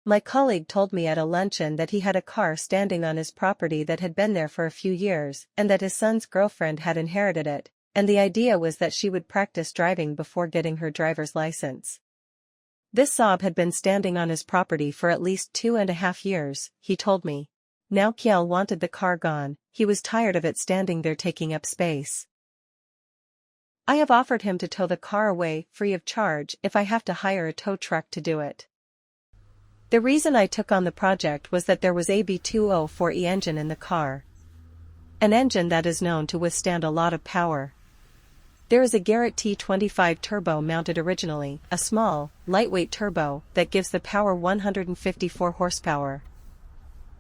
My colleague told me at a luncheon that he had a car standing on his property that had been there for a few years and that his son's girlfriend had inherited it, and the idea was that she would practice driving before getting her driver's license. This Saab had been standing on his property for at least 2.5 years, he told me. Now Kjell wanted the car gone, he was tired of it standing there taking up space. I have offered him to tow the car away free of charge if I have to hire a tow truck to do it. The reason I took on the project was that there was a B204E engine in the car. An engine that is known to withstand a lot of power. There is a Garrett T25 turbo mounted originally, a small, lightweight turbo that gives the power 154 horsepower.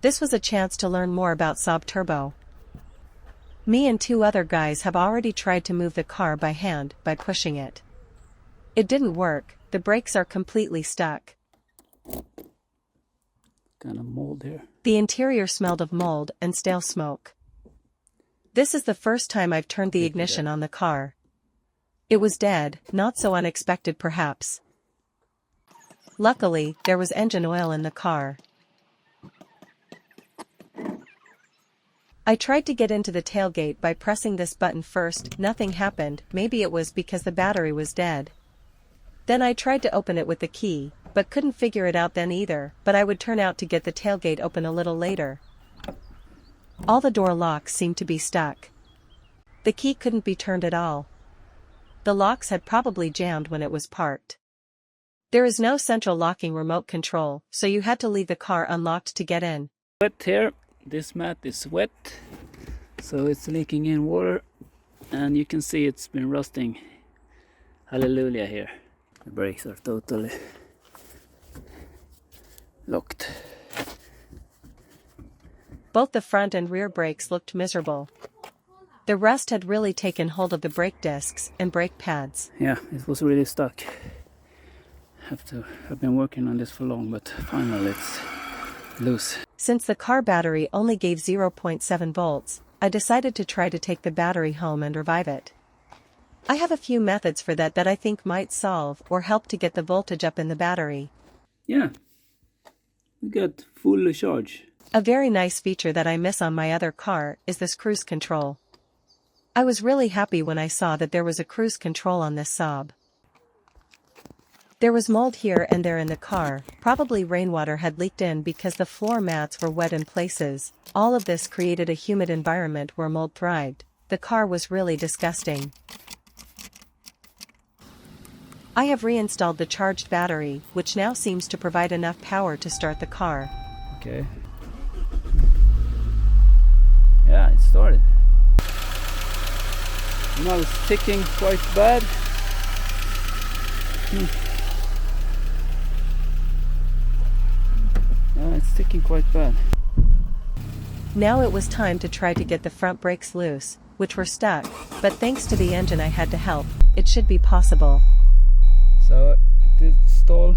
This was a chance to learn more about Saab turbo. Me and 2 other guys have already tried to move the car by hand by pushing it. It didn't work, the brakes are completely stuck. Kind of mold here. The interior smelled of mold and stale smoke. This is the first time I've turned the ignition on the car. It was dead, not so unexpected perhaps. Luckily, there was engine oil in the car. I tried to get into the tailgate by pressing this button first, nothing happened, maybe it was because the battery was dead. Then I tried to open it with the key, but couldn't figure it out then either, but I would turn out to get the tailgate open a little later. All the door locks seemed to be stuck. The key couldn't be turned at all. The locks had probably jammed when it was parked. There is no central locking remote control, so you had to leave the car unlocked to get in. Wet here, this mat is wet, so it's leaking in water, and you can see it's been rusting. Hallelujah here. The brakes are totally locked. Both the front and rear brakes looked miserable. The rust had really taken hold of the brake discs and brake pads. Yeah, it was really stuck. I've been working on this for long, but finally it's loose. Since the car battery only gave 0.7 volts, I decided to try to take the battery home and revive it. I have a few methods for that I think might solve or help to get the voltage up in the battery. Yeah, we got full charge. A very nice feature that I miss on my other car is this cruise control. I was really happy when I saw that there was a cruise control on this Saab. There was mold here and there in the car, probably rainwater had leaked in because the floor mats were wet in places. All of this created a humid environment where mold thrived. The car was really disgusting. I have reinstalled the charged battery, which now seems to provide enough power to start the car. Okay. Yeah, it started. Now it's ticking quite bad. Yeah, it's ticking quite bad. Now it was time to try to get the front brakes loose, which were stuck, but thanks to the engine I had to help, it should be possible. So it did stall.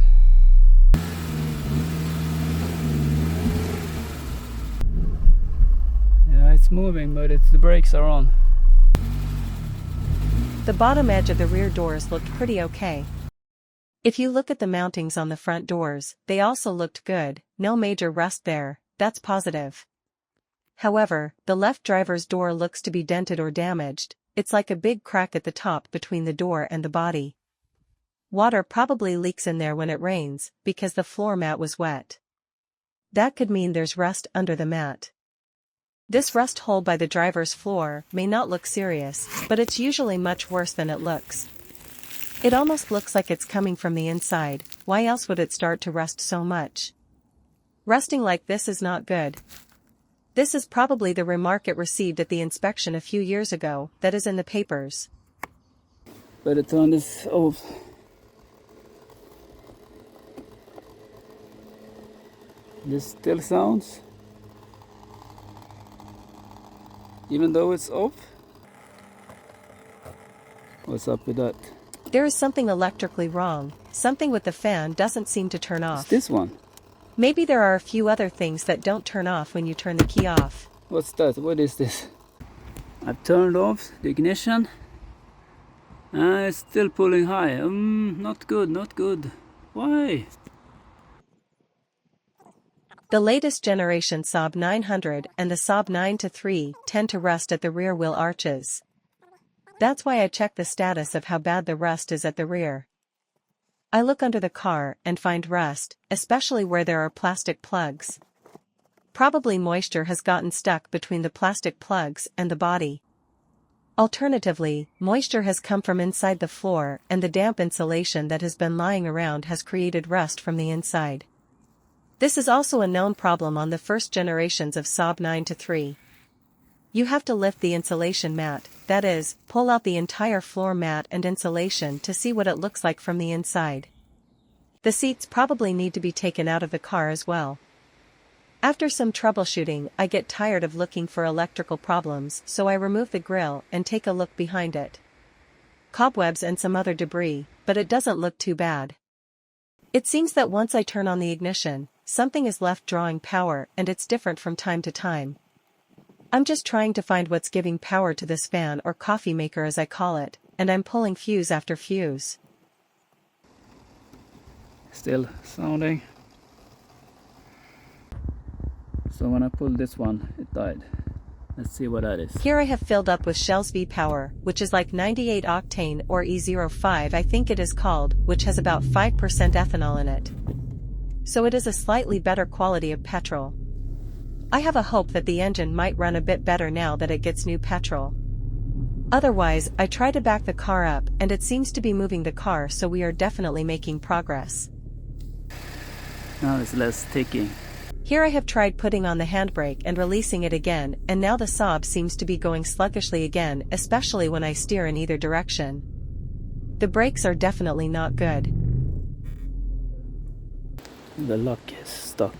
Yeah, it's moving, but the brakes are on. The bottom edge of the rear doors looked pretty okay. If you look at the mountings on the front doors, they also looked good, no major rust there, that's positive. However, the left driver's door looks to be dented or damaged, it's like a big crack at the top between the door and the body. Water probably leaks in there when it rains, because the floor mat was wet. That could mean there's rust under the mat. This rust hole by the driver's floor may not look serious, but it's usually much worse than it looks. It almost looks like it's coming from the inside, why else would it start to rust so much? Rusting like this is not good. This is probably the remark it received at the inspection a few years ago, that is in the papers. Better turn this off. This still sounds, even though it's off. What's up with that? There is something electrically wrong, something with the fan doesn't seem to turn off. It's this one. Maybe there are a few other things that don't turn off when you turn the key off. What's that? What is this? I've turned off the ignition. It's still pulling high. Not good, not good. Why? The latest generation Saab 900 and the Saab 9-3 tend to rust at the rear wheel arches. That's why I check the status of how bad the rust is at the rear. I look under the car and find rust, especially where there are plastic plugs. Probably moisture has gotten stuck between the plastic plugs and the body. Alternatively, moisture has come from inside the floor and the damp insulation that has been lying around has created rust from the inside. This is also a known problem on the first generations of Saab 9-3. You have to lift the insulation mat, that is, pull out the entire floor mat and insulation to see what it looks like from the inside. The seats probably need to be taken out of the car as well. After some troubleshooting, I get tired of looking for electrical problems, so I remove the grille and take a look behind it. Cobwebs and some other debris, but it doesn't look too bad. It seems that once I turn on the ignition, something is left drawing power and it's different from time to time. I'm just trying to find what's giving power to this fan or coffee maker as I call it, and I'm pulling fuse after fuse. Still sounding. So when I pulled this one, it died. Let's see what that is. Here I have filled up with Shell's V-Power, which is like 98 octane or E05 I think it is called, which has about 5% ethanol in it. So it is a slightly better quality of petrol. I have a hope that the engine might run a bit better now that it gets new petrol. Otherwise, I try to back the car up and it seems to be moving the car, so we are definitely making progress. Now it's less ticking. Here I have tried putting on the handbrake and releasing it again, and now the Saab seems to be going sluggishly again, especially when I steer in either direction. The brakes are definitely not good. The lock is stuck.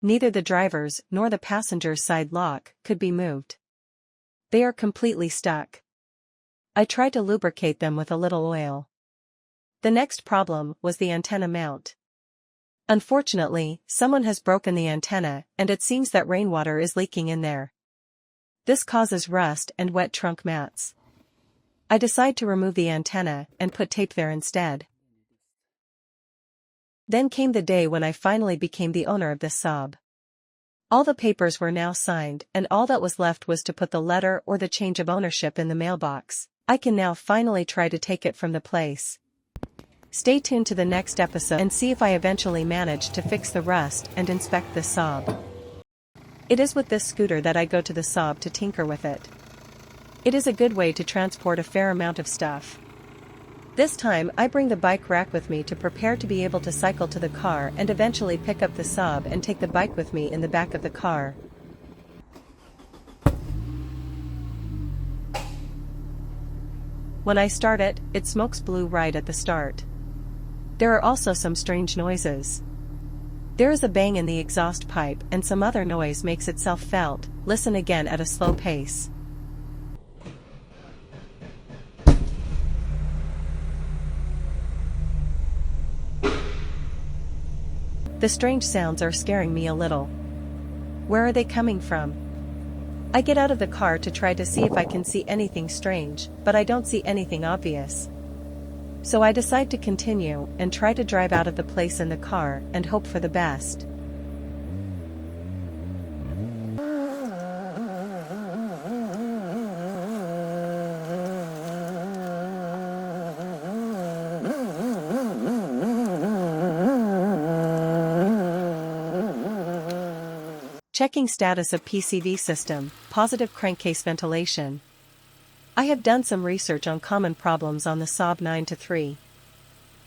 Neither the driver's nor the passenger's side lock could be moved. They are completely stuck. I tried to lubricate them with a little oil. The next problem was the antenna mount. Unfortunately, someone has broken the antenna, and it seems that rainwater is leaking in there. This causes rust and wet trunk mats. I decide to remove the antenna and put tape there instead. Then came the day when I finally became the owner of this Saab. All the papers were now signed, and all that was left was to put the letter or the change of ownership in the mailbox. I can now finally try to take it from the place. Stay tuned to the next episode and see if I eventually manage to fix the rust and inspect this Saab. It is with this scooter that I go to the Saab to tinker with it. It is a good way to transport a fair amount of stuff. This time I bring the bike rack with me to prepare to be able to cycle to the car and eventually pick up the Saab and take the bike with me in the back of the car. When I start it, it smokes blue right at the start. There are also some strange noises. There is a bang in the exhaust pipe and some other noise makes itself felt. Listen again at a slow pace. The strange sounds are scaring me a little. Where are they coming from? I get out of the car to try to see if I can see anything strange, but I don't see anything obvious. So I decide to continue and try to drive out of the place in the car and hope for the best. Checking status of PCV system, positive crankcase ventilation. I have done some research on common problems on the Saab 9-3.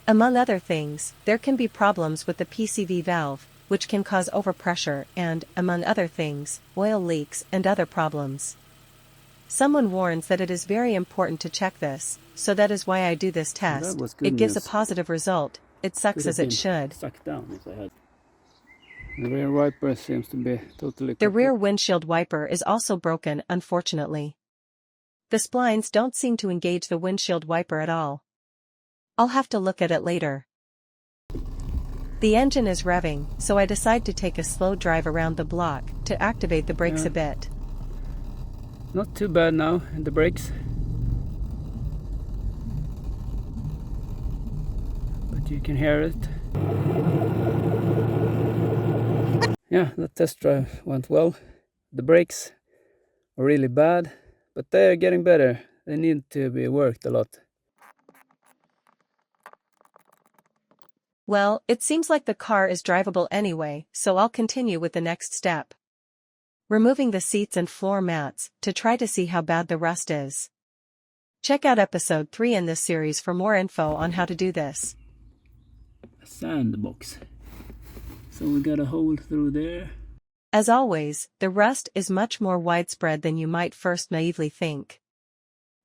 Among other things, there can be problems with the PCV valve, which can cause overpressure and, among other things, oil leaks and other problems. Someone warns that it is very important to check this, so that is why I do this test. It gives a positive result. It sucks as it should. Sucked down if I had. The rear wiper seems to be totally... The rear windshield wiper is also broken, unfortunately. The splines don't seem to engage the windshield wiper at all. I'll have to look at it later. The engine is revving, so I decide to take a slow drive around the block to activate the brakes a bit. Not too bad now in the brakes. But you can hear it. Yeah, the test drive went well. The brakes are really bad, but they are getting better. They need to be worked a lot. Well, it seems like the car is drivable anyway, so I'll continue with the next step. Removing the seats and floor mats, to try to see how bad the rust is. Check out episode 3 in this series for more info on how to do this. A sandbox. So we got a hole through there. As always, the rust is much more widespread than you might first naively think.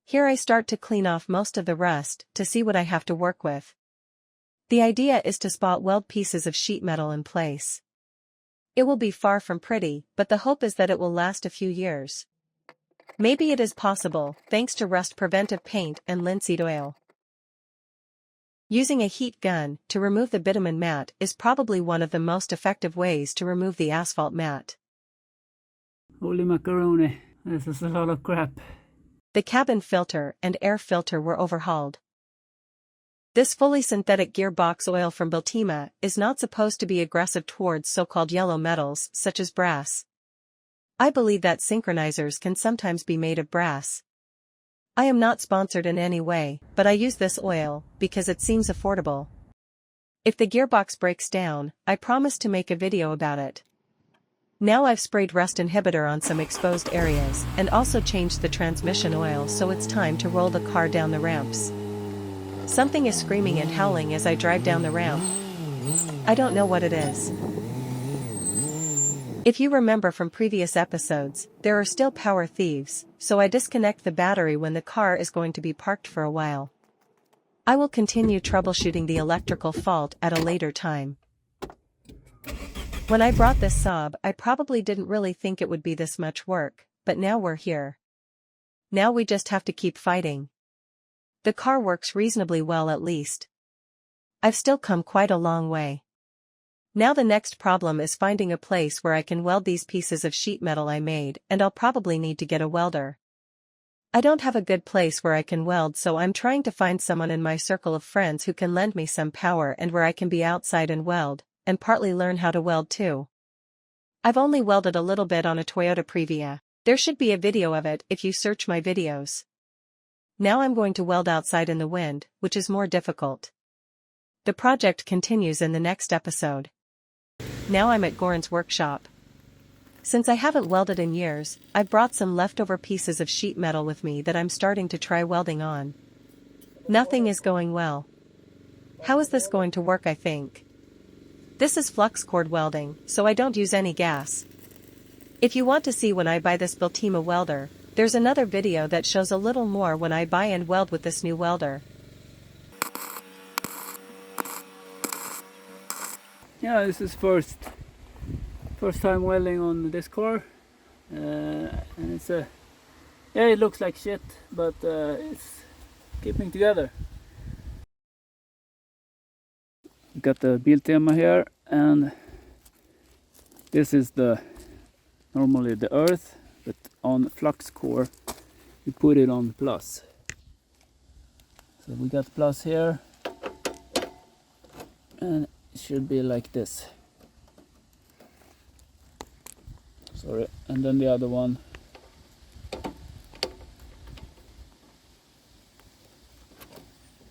Here I start to clean off most of the rust to see what I have to work with. The idea is to spot weld pieces of sheet metal in place. It will be far from pretty, but the hope is that it will last a few years. Maybe it is possible, thanks to rust preventive paint and linseed oil. Using a heat gun to remove the bitumen mat is probably one of the most effective ways to remove the asphalt mat. Holy macaroni, this is a lot of crap. The cabin filter and air filter were overhauled. This fully synthetic gearbox oil from Biltema is not supposed to be aggressive towards so-called yellow metals such as brass. I believe that synchronizers can sometimes be made of brass. I am not sponsored in any way, but I use this oil because it seems affordable. If the gearbox breaks down, I promise to make a video about it. Now I've sprayed rust inhibitor on some exposed areas and also changed the transmission oil, so it's time to roll the car down the ramps. Something is screaming and howling as I drive down the ramp. I don't know what it is. If you remember from previous episodes, there are still power thieves, so I disconnect the battery when the car is going to be parked for a while. I will continue troubleshooting the electrical fault at a later time. When I brought this Saab, I probably didn't really think it would be this much work, but now we're here. Now we just have to keep fighting. The car works reasonably well at least. I've still come quite a long way. Now the next problem is finding a place where I can weld these pieces of sheet metal I made, and I'll probably need to get a welder. I don't have a good place where I can weld, so I'm trying to find someone in my circle of friends who can lend me some power and where I can be outside and weld, and partly learn how to weld too. I've only welded a little bit on a Toyota Previa. There should be a video of it if you search my videos. Now I'm going to weld outside in the wind, which is more difficult. The project continues in the next episode. Now I'm at Goran's workshop. Since I haven't welded in years, I've brought some leftover pieces of sheet metal with me that I'm starting to try welding on. Nothing is going well. How is this going to work, I think? This is flux cord welding, so I don't use any gas. If you want to see when I buy this Biltema welder, there's another video that shows a little more when I buy and weld with this new welder. Yeah, this is first time welding on this car, and it's yeah, it looks like shit, but it's keeping together. We got the Biltema here, and this is normally the earth, but on flux core we put it on plus. So we got plus here, and it should be like this. Sorry, and then the other one.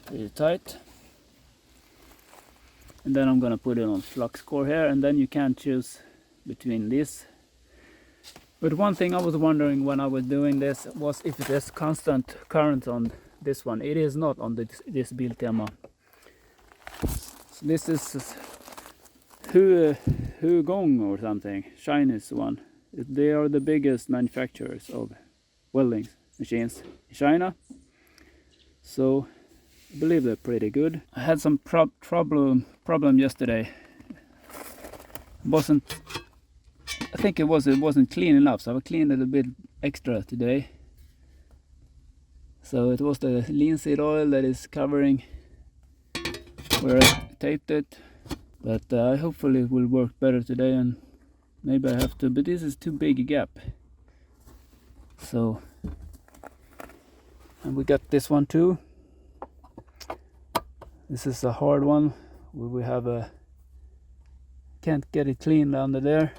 Pretty tight. And then I'm gonna put it on flux core here, and then you can choose between this. But one thing I was wondering when I was doing this was if there's constant current on this one. It is not on this Biltema. So this is Gong or something, Chinese one. They are the biggest manufacturers of welding machines in China. So I believe they're pretty good. I had some problem yesterday. I think it wasn't clean enough, so I cleaned it a bit extra today. So it was the linseed oil that is covering where I taped it, but hopefully it will work better today, and maybe I have to, but this is too big a gap. So, and we got this one too. This is a hard one. We have a can't get it clean under there.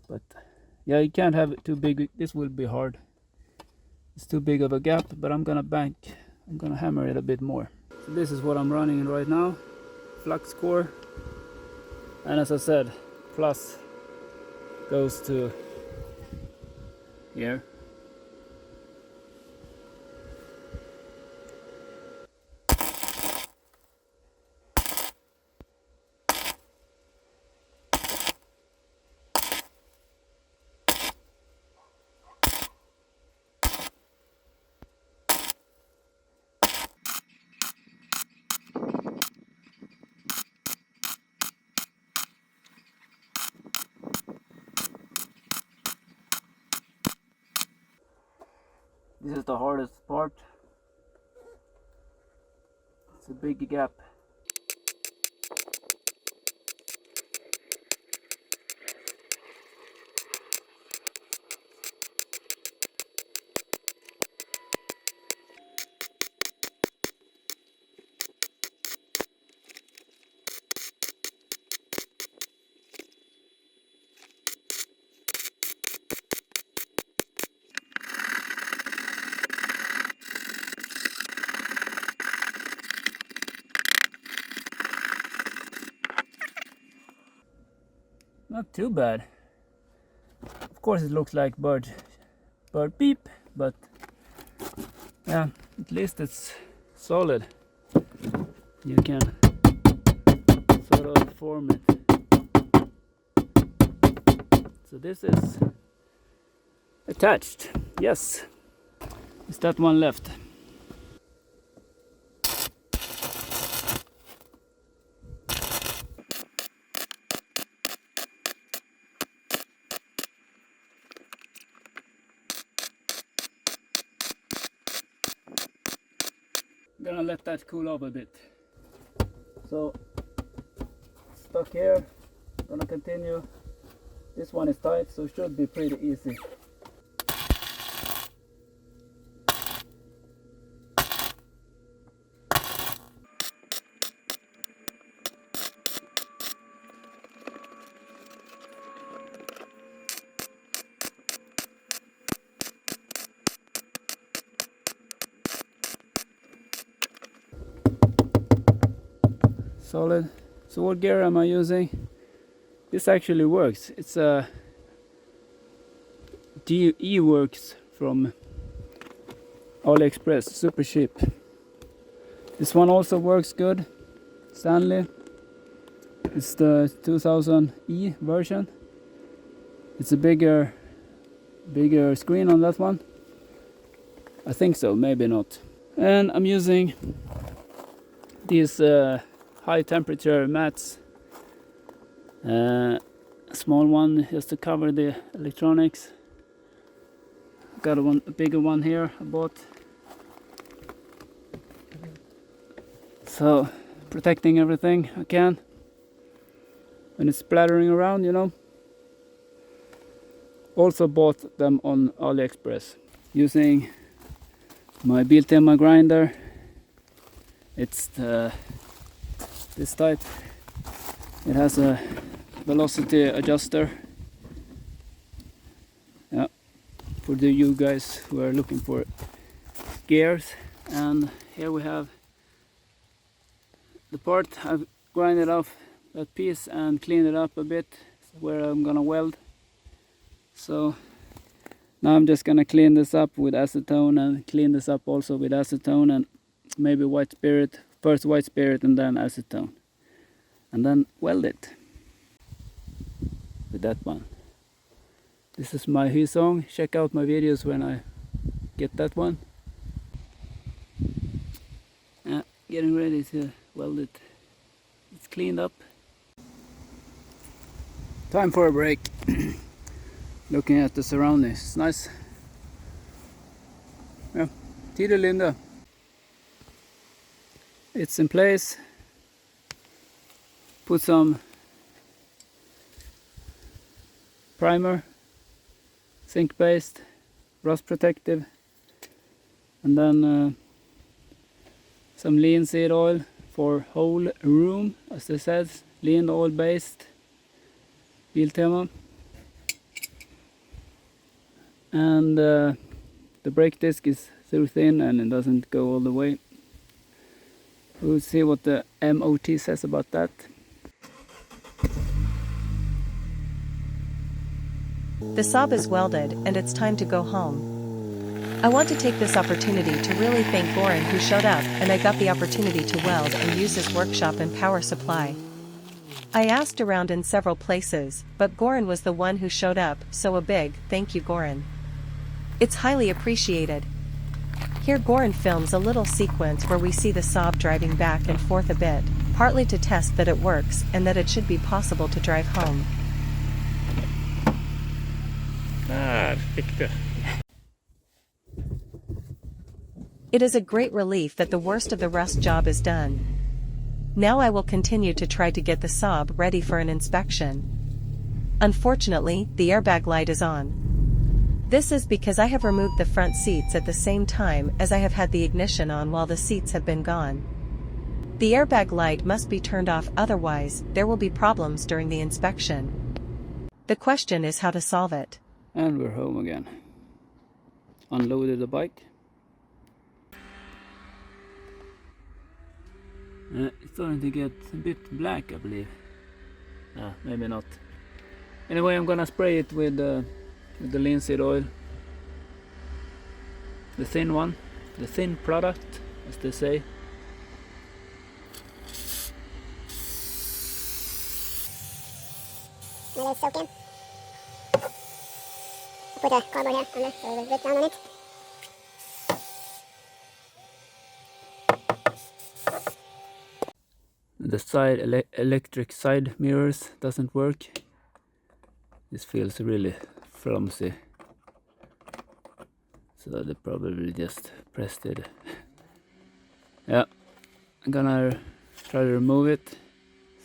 But yeah, you can't have it too big. This will be hard. It's too big of a gap, but I'm gonna hammer it a bit more. So this is what I'm running in right now, flux core, and as I said, plus goes to here. This is the hardest part. It's a big gap. Not too bad. Of course it looks like bird beep, but yeah, at least it's solid. You can sort of form it. So this is attached. Yes. Is that one left? Gonna let that cool off a bit. So stuck here, gonna continue. This one is tight, so it should be pretty easy. Solid. So what gear am I using? This actually works. It's a EEVORKS from Aliexpress, super cheap. This one also works good. Stanley. It's the 2000E version. It's a bigger screen on that one. I think so, maybe not. And I'm using these high temperature mats, a small one just to cover the electronics. Got a bigger one here I bought, so protecting everything I can when it's splattering around, you know. Also bought them on Aliexpress using my Biltema Grinder. It's this type. It has a velocity adjuster. Yeah, for you guys who are looking for gears. And here we have the part. I've grinded off that piece and cleaned it up a bit where I'm gonna weld. So now I'm just gonna clean this up with acetone and clean this up also with acetone and maybe white spirit. First white spirit and then acetone, and then weld it with that one. This is my song. Check out my videos when I get that one. Getting ready to weld it. It's cleaned up. Time for a break. Looking at the surroundings. It's nice. Yeah, Tide Linda. It's in place. Put some primer, zinc based, rust protective, and then some linseed oil for whole room, as it says lean oil based Biltema, and the brake disc is too thin and it doesn't go all the way. We'll see what the MOT says about that. The Saab is welded and it's time to go home. I want to take this opportunity to really thank Goran who showed up, and I got the opportunity to weld and use his workshop and power supply. I asked around in several places, but Goran was the one who showed up, so a big thank you, Goran. It's highly appreciated. Here Goran films a little sequence where we see the Saab driving back and forth a bit, partly to test that it works and that it should be possible to drive home. It is a great relief that the worst of the rust job is done. Now I will continue to try to get the Saab ready for an inspection. Unfortunately, the airbag light is on. This is because I have removed the front seats at the same time as I have had the ignition on while the seats have been gone. The airbag light must be turned off, otherwise there will be problems during the inspection. The question is how to solve it. And we're home again. Unloaded the bike. It's starting to get a bit black, I believe. Maybe not. Anyway, I'm gonna spray it with the linseed oil. The thin one. The thin product, as they say. Let it soak in. Put a cardboard here on there so it will drip down on it. The side electric side mirrors doesn't work. This feels really flimsy, so they probably just pressed it. Yeah, I'm gonna try to remove it,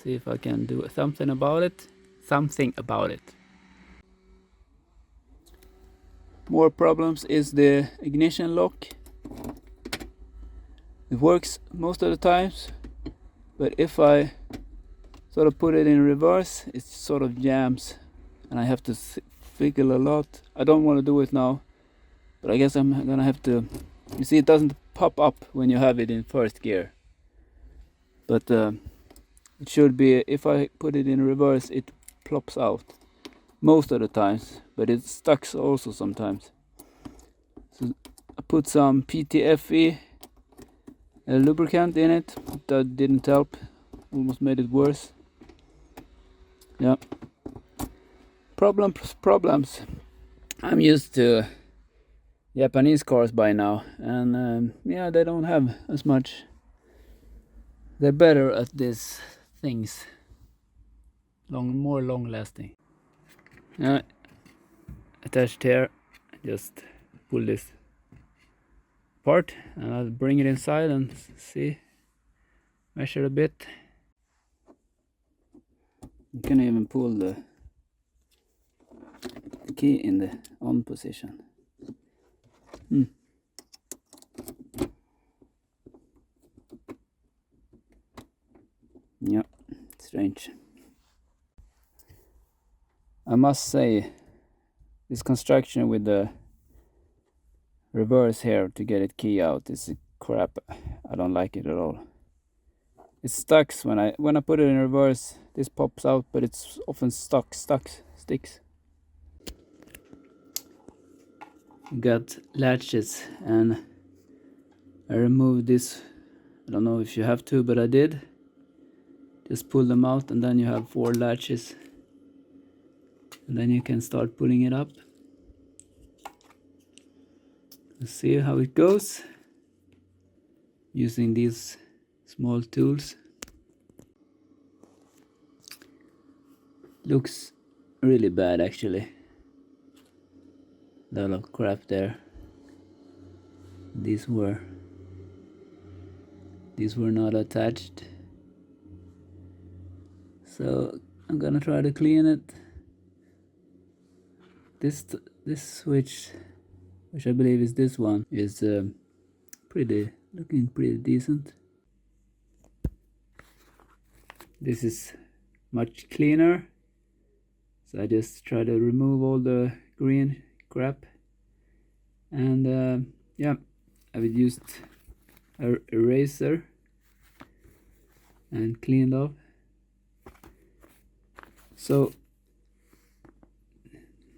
see if I can do something about it. More problems is the ignition lock. It works most of the times, but if I sort of put it in reverse, it sort of jams and I have to fiddle a lot. I don't want to do it now, but I guess I'm gonna have to. You see, it doesn't pop up when you have it in first gear, but it should be. If I put it in reverse, it plops out most of the times, but it stucks also sometimes. So I put some PTFE lubricant in it. That didn't help, almost made it worse. Yeah, problems. I'm used to Japanese cars by now, and yeah, they don't have as much. They're better at these things, more long lasting. Attached here, just pull this apart and I'll bring it inside and see, measure a bit. You can even pull the key in the on position. Yeah, strange. I must say, this construction with the reverse here to get it key out is crap. I don't like it at all. It stucks when I put it in reverse. This pops out, but it's often sticks. Got latches, and I removed this. I don't know if you have to, but I did. Just pull them out, and then you have 4 latches. And then you can start pulling it up. Let's see how it goes using these small tools. Looks really bad actually. A lot of crap there. These were not attached. So I'm gonna try to clean it. This switch, which I believe is this one, is looking pretty decent. This is much cleaner. So I just try to remove all the green crap, and yeah, I've used a eraser and cleaned off. So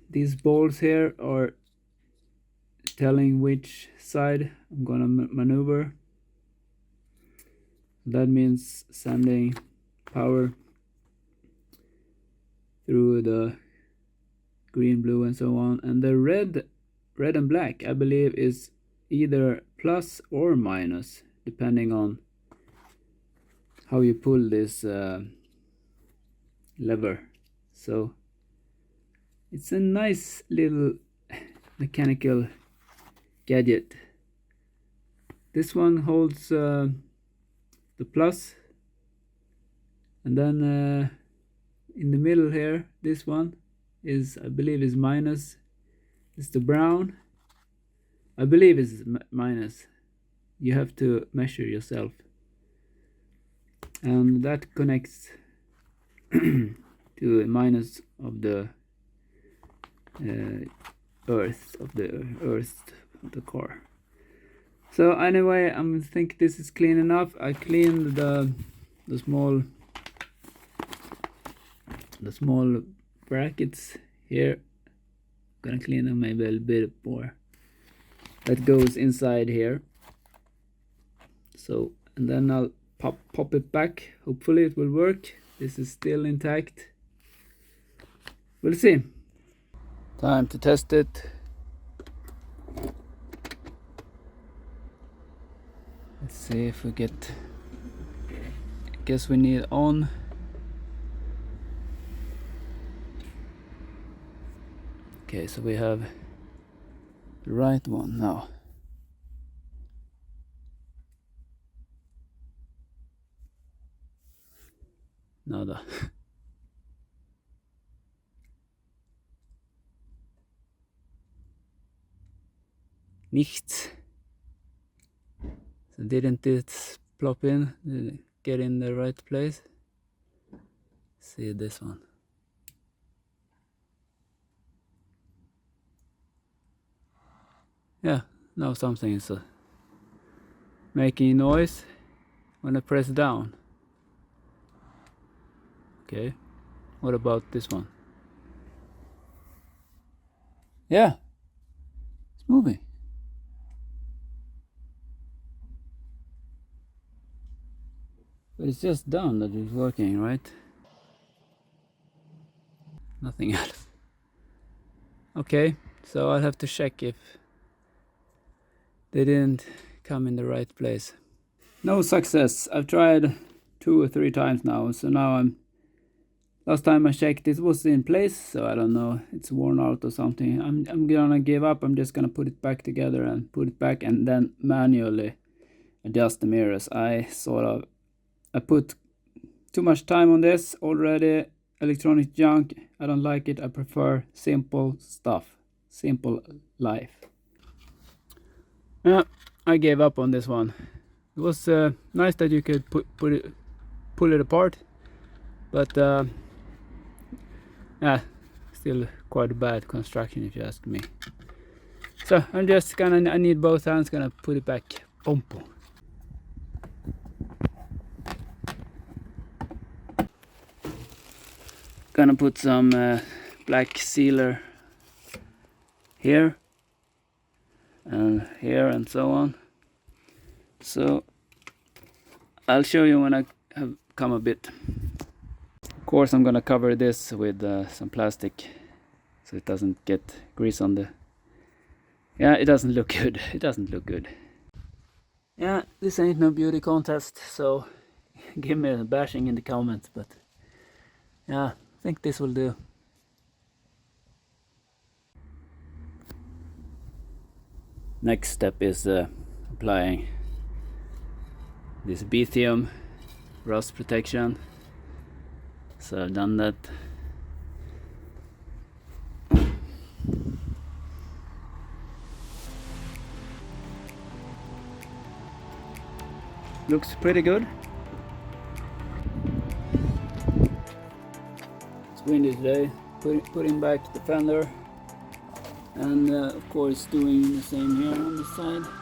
these balls here are telling which side I'm gonna maneuver. That means sending power through the green, blue, and so on. And the red and black, I believe, is either plus or minus, depending on how you pull this lever. So it's a nice little mechanical gadget. This one holds the plus, and then in the middle here, this one is, I believe, is minus. It's the brown, I believe, is minus. You have to measure yourself, and that connects to a minus of the earth of the car. So anyway, I think this is clean enough. I cleaned the small brackets here. Gonna clean them maybe a little bit more. That goes inside here. So, and then I'll pop it back. Hopefully it will work. This is still intact. We'll see. Time to test it. Let's see if we get, I guess we need on. Okay, so we have the right one now. Nada. Nichts. So didn't it plop in? Did it get in the right place? See this one. Yeah, now something is making noise when I press down. Okay, what about this one? Yeah, it's moving. But it's just done that it's working, right? Nothing else. Okay, so I'll have to check if they didn't come in the right place. No success. I've tried 2 or 3 times now, so now last time I checked it was in place, so I don't know, it's worn out or something. I'm gonna give up. I'm just gonna put it back together and put it back, and then manually adjust the mirrors. I put too much time on this already. Electronic junk, I don't like it. I prefer simple stuff, simple life. Yeah, I gave up on this one. It was nice that you could pull it apart, but yeah, still quite a bad construction if you ask me. So I'm just I need both hands, gonna put it back. Boom, boom. Gonna put some black sealer here and here and so on. So I'll show you when I have come a bit. Of course I'm gonna cover this with some plastic so it doesn't get grease on the... Yeah, it doesn't look good. It doesn't look good. Yeah, this ain't no beauty contest, so give me a bashing in the comments, but yeah, I think this will do. Next step is applying this Bitumen rust protection. So I've done that. Looks pretty good. It's windy today. Putting back the fender, and of course doing the same here on this side.